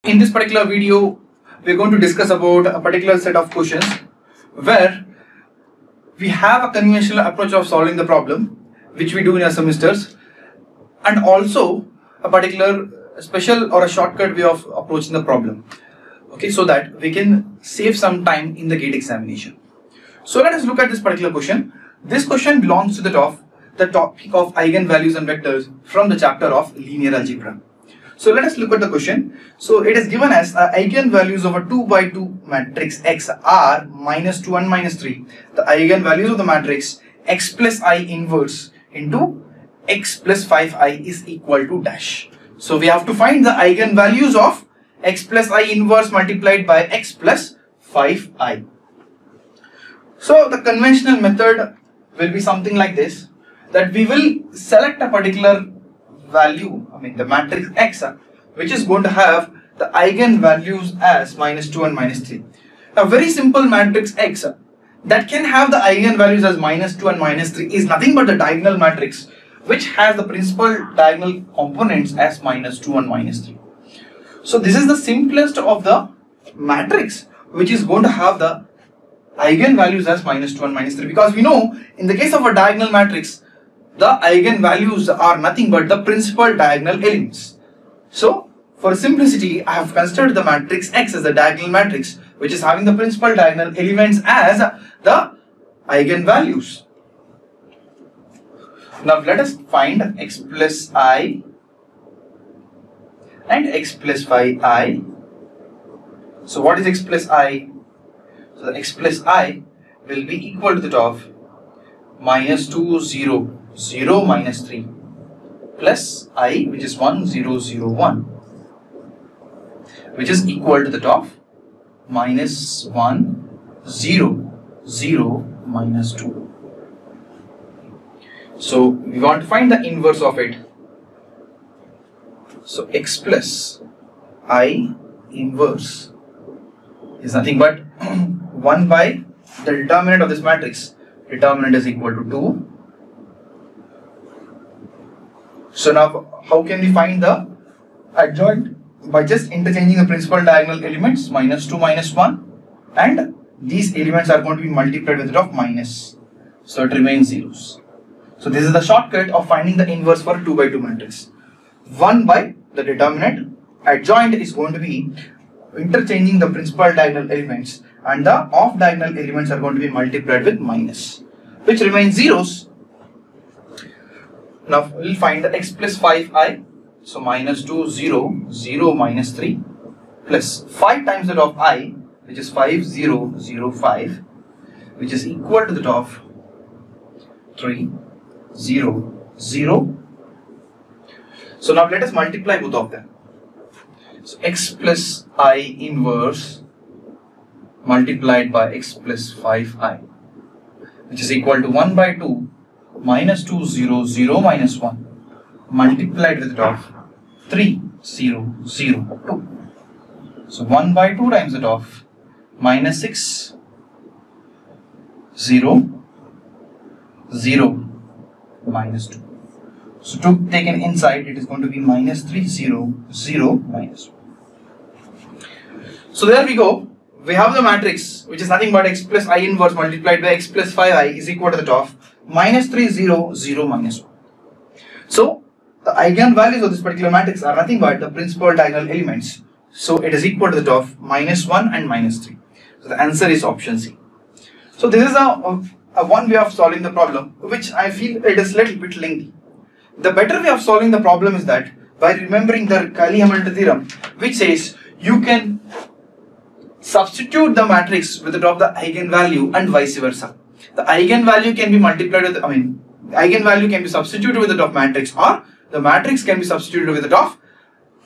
In this particular video, we are going to discuss about a particular set of questions where we have a conventional approach of solving the problem, which we do in our semesters, and also a particular special or a shortcut way of approaching the problem. Okay, so that we can save some time in the GATE examination. So let us look at this particular question. This question belongs to the topic of eigenvalues and vectors from the chapter of linear algebra. So let us look at the question. So it is given as eigenvalues of a 2 by 2 matrix X are minus 2 and minus 3. The eigenvalues of the matrix X plus I inverse into X plus 5I is equal to dash. So we have to find the eigenvalues of X plus I inverse multiplied by X plus 5I. So the conventional method will be something like this, that we will select a particular value, the matrix X, which is going to have the eigenvalues as minus 2 and minus 3. A very simple matrix X that can have the eigenvalues as minus 2 and minus 3 is nothing but the diagonal matrix, which has the principal diagonal components as minus 2 and minus 3. So this is the simplest of the matrix which is going to have the eigenvalues as minus 2 and minus 3, because we know in the case of a diagonal matrix, the eigenvalues are nothing but the principal diagonal elements. So for simplicity, I have considered the matrix X as the diagonal matrix which is having the principal diagonal elements as the eigenvalues. Now let us find X plus I and X plus 5I. So what is X plus I? So the X plus I will be equal to the of minus 2, 0, 0, minus 3 plus I, which is 1, 0, 0, 1, which is equal to the of minus 1, 0, 0, minus 2. So we want to find the inverse of it. So X plus I inverse is nothing but 1 by the determinant of this matrix. Determinant is equal to 2. So now how can we find the adjoint? By just interchanging the principal diagonal elements, minus 2, minus 1, and these elements are going to be multiplied with the of minus. So it remains zeros. So this is the shortcut of finding the inverse for a 2 by 2 matrix. 1 by the determinant, adjoint is going to be interchanging the principal diagonal elements, and the off diagonal elements are going to be multiplied with minus, which remains zeros. Now we will find the X plus 5I. So minus 2, 0, 0, minus 3 plus 5 times that of I, which is 5, 0, 0, 5, which is equal to the of 3, 0, 0. So now let us multiply both of them. So X plus I inverse multiplied by X plus 5I, which is equal to 1 by 2 minus 2, 0, 0, minus 1 multiplied with the of 3, 0, 0, 2. So 1 by 2 times the of minus 6, 0, 0, minus 2. So to taken inside, it is going to be minus 3, 0, 0, minus 1. So there we go. We have the matrix which is nothing but X plus I inverse multiplied by X plus 5I is equal to the of minus 3, 0, 0, minus 1. So the eigenvalues of this particular matrix are nothing but the principal diagonal elements. So it is equal to the of minus 1 and minus 3. So the answer is option C. So this is a one way of solving the problem, which I feel it is little bit lengthy. The better way of solving the problem is that by remembering the Cayley-Hamilton theorem, which says you can substitute the matrix with the of the eigenvalue and vice versa. The eigenvalue can be multiplied with, eigenvalue can be substituted with the of matrix, or the matrix can be substituted with the of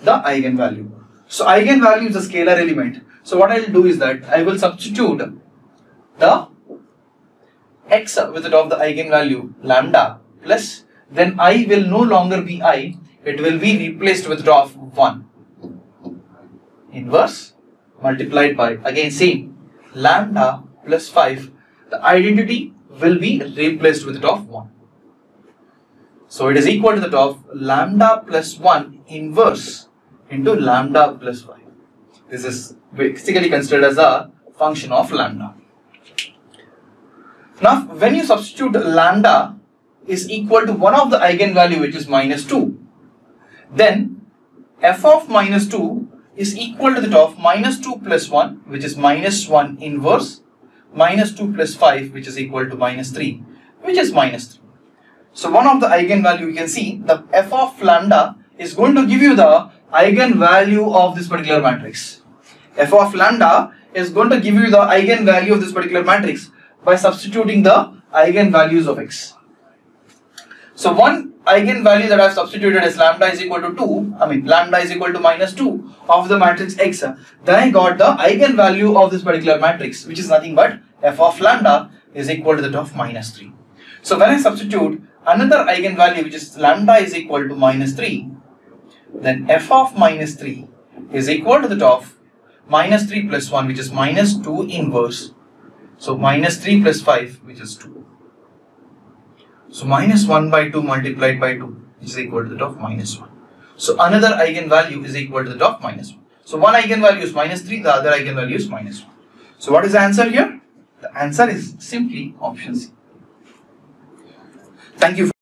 the eigenvalue. So eigenvalue is a scalar element. So what I will do is that I will substitute the X with the of the eigenvalue lambda plus, then I will no longer be I, it will be replaced with the of 1. Inverse multiplied by, again same, lambda plus 5, the identity will be replaced with the of 1. So it is equal to the of lambda plus 1 inverse into lambda plus 5. This is basically considered as a function of lambda. Now, when you substitute lambda is equal to one of the eigenvalue, which is minus 2, then f of minus 2 is equal to that of minus 2 plus 1, which is minus 1 inverse, minus 2 plus 5, which is equal to minus 3, which is minus 3. So one of the eigenvalue, you can see the f of lambda is going to give you the eigenvalue of this particular matrix. F of lambda is going to give you the eigenvalue of this particular matrix by substituting the eigenvalues of x. So one eigenvalue that I have substituted is lambda is equal to 2, lambda is equal to minus 2 of the matrix x. Then I got the eigenvalue of this particular matrix, which is nothing but f of lambda is equal to that of minus 3. So when I substitute another eigenvalue, which is lambda is equal to minus 3, then f of minus 3 is equal to that of minus 3 plus 1, which is minus 2 inverse. So minus 3 plus 5, which is 2. So minus 1 by 2 multiplied by 2 is equal to that of minus 1. So another eigenvalue is equal to that of minus 1. So one eigenvalue is minus 3, the other eigenvalue is minus 1. So what is the answer here? The answer is simply option C. Thank you.